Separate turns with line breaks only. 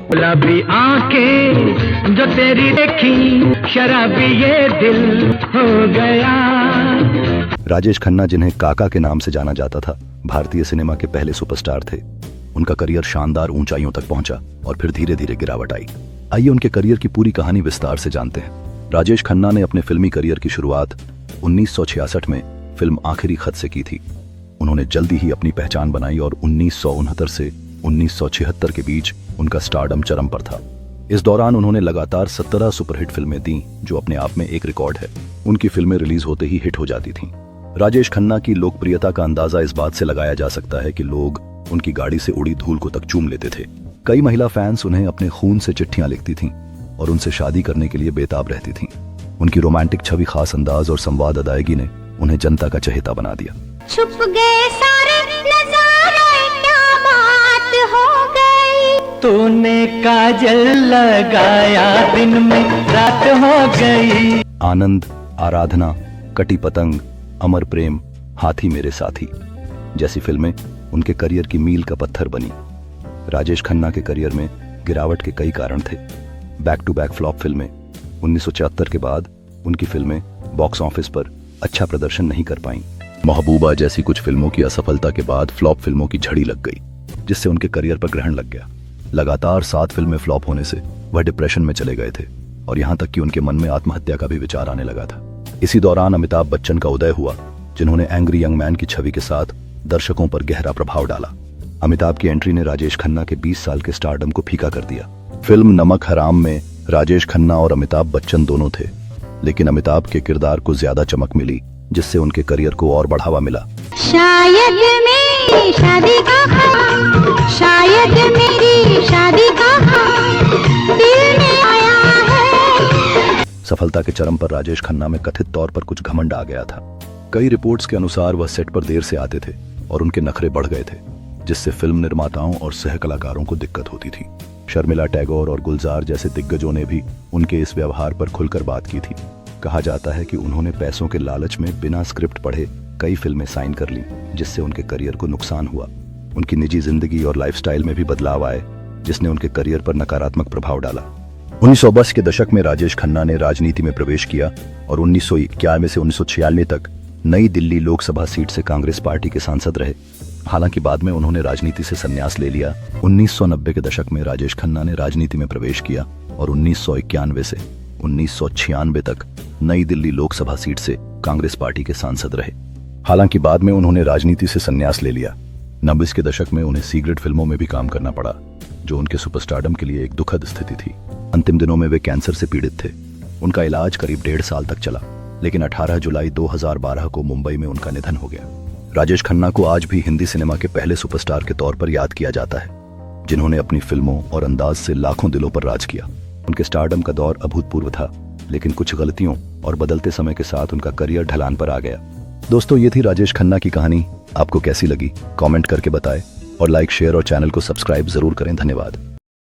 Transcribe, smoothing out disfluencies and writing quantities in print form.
गुलाबी आंखें जो तेरी देखी, शराबी ये दिल हो गया।
राजेश खन्ना, जिन्हें काका के नाम से जाना जाता था, भारतीय सिनेमा के पहले सुपरस्टार थे। उनका करियर शानदार ऊंचाइयों तक पहुंचा और फिर धीरे धीरे गिरावट आई। आइए उनके करियर की पूरी कहानी विस्तार से जानते हैं। राजेश खन्ना ने अपने फिल्मी करियर की शुरुआत 1966 में फिल्म आखिरी खत से की थी। उन्होंने जल्दी ही अपनी पहचान बनाई और 1969 से 1976 के बीच उनका स्टारडम चरम पर था। इस दौरान उन्होंने लगातार 17 सुपरहिट फिल्में दी, जो अपने आप में एक रिकॉर्ड है। उनकी फिल्में रिलीज होते ही हिट हो जाती थीं। राजेश खन्ना की लोकप्रियता का अंदाजा इस बात से लगाया जा सकता है कि लोग उनकी गाड़ी से उड़ी धूल को तक चूम लेते थे। कई महिला फैंस उन्हें अपने खून से चिट्ठियां लिखती थीं और उनसे शादी करने के लिए बेताब रहती थीं। उनकी रोमांटिक छवि, खास अंदाज और संवाद अदायगी ने उन्हें जनता का चहेता बना दिया।
छुप गए सारे नजारे, क्या बात हो गई।
तूने काजल लगाया, दिन में रात हो गई।
आनंद, आराधना, कटी पतंग, अमर प्रेम, हाथी मेरे साथी जैसी फिल्में उनके करियर की मील का पत्थर बनी। राजेश खन्ना के करियर में गिरावट के कई कारण थे। बैक टू बैक फ्लॉप फिल्में। 1974 के बाद उनकी फिल्में बॉक्स ऑफिस पर अच्छा प्रदर्शन नहीं कर पाईं। महबूबा जैसी कुछ फिल्मों की असफलता के बाद फ्लॉप फिल्मों की झड़ी लग गई, जिससे उनके करियर पर ग्रहण लग गया। लगातार 7 फिल्में फ्लॉप होने से वह डिप्रेशन में चले गए थे और यहां तक कि उनके मन में आत्महत्या का भी विचार आने लगा था। इसी दौरान अमिताभ बच्चन का उदय हुआ, जिन्होंने एंग्री यंग मैन की छवि के साथ दर्शकों पर गहरा प्रभाव डाला। अमिताभ की एंट्री ने राजेश खन्ना के 20 साल के स्टारडम को फीका कर दिया। फिल्म नमक हराम में राजेश खन्ना और अमिताभ बच्चन दोनों थे, लेकिन अमिताभ के किरदार को ज्यादा चमक मिली, जिससे उनके करियर को और बढ़ावा मिला।
शायद मेरी शादी का शायद मेरी शादी का दिल में आया है।
सफलता के चरम पर राजेश खन्ना में कथित तौर पर कुछ घमंड आ गया था। कई रिपोर्ट्स के अनुसार वह सेट पर देर से आते थे और उनके नखरे बढ़ गए थे, जिससे फिल्म निर्माताओं और सह कलाकारों को दिक्कत होती थी। शर्मिला टैगोर और गुलजार जैसे दिग्गजों ने भी उनके इस व्यवहार पर खुलकर बात की थी। कहा जाता है कि उन्होंने पैसों के लालच में बिना स्क्रिप्ट पढ़े कई फिल्में साइन कर लीं, जिससे उनके करियर को नुकसान हुआ। उनकी निजी जिंदगी और लाइफस्टाइल में भी बदलाव आए, जिसने उनके करियर पर नकारात्मक प्रभाव डाला। 1920 के दशक में राजेश खन्ना ने राजनीति में प्रवेश किया और 1991 से 1996 तक नई दिल्ली लोकसभा सीट से कांग्रेस पार्टी के सांसद रहे। हालांकि बाद में उन्होंने राजनीति से संन्यास ले लिया। 1990 के दशक में राजेश खन्ना ने राजनीति में प्रवेश किया और 1991 से 1996 तक नई दिल्ली लोकसभा सीट से कांग्रेस पार्टी के सांसद रहे। हालांकि बाद में उन्होंने राजनीति से संन्यास ले लिया। 90 के दशक में उन्हें सी ग्रेड फिल्मों में भी काम करना पड़ा, जो उनके सुपरस्टारडम के लिए एक दुखद स्थिति थी। अंतिम दिनों में वे कैंसर से पीड़ित थे। उनका इलाज करीब 1.5 साल तक चला, लेकिन 18 जुलाई 2012 को मुंबई में उनका निधन हो गया। राजेश खन्ना को आज भी हिंदी सिनेमा के पहले सुपरस्टार के तौर पर याद किया जाता है, जिन्होंने अपनी फिल्मों और अंदाज से लाखों दिलों पर राज किया। उनके स्टारडम का दौर अभूतपूर्व था, लेकिन कुछ गलतियों और बदलते समय के साथ उनका करियर ढलान पर आ गया। दोस्तों, ये थी राजेश खन्ना की कहानी। आपको कैसी लगी कमेंट करके बताएं और लाइक, शेयर और चैनल को सब्सक्राइब जरूर करें। धन्यवाद।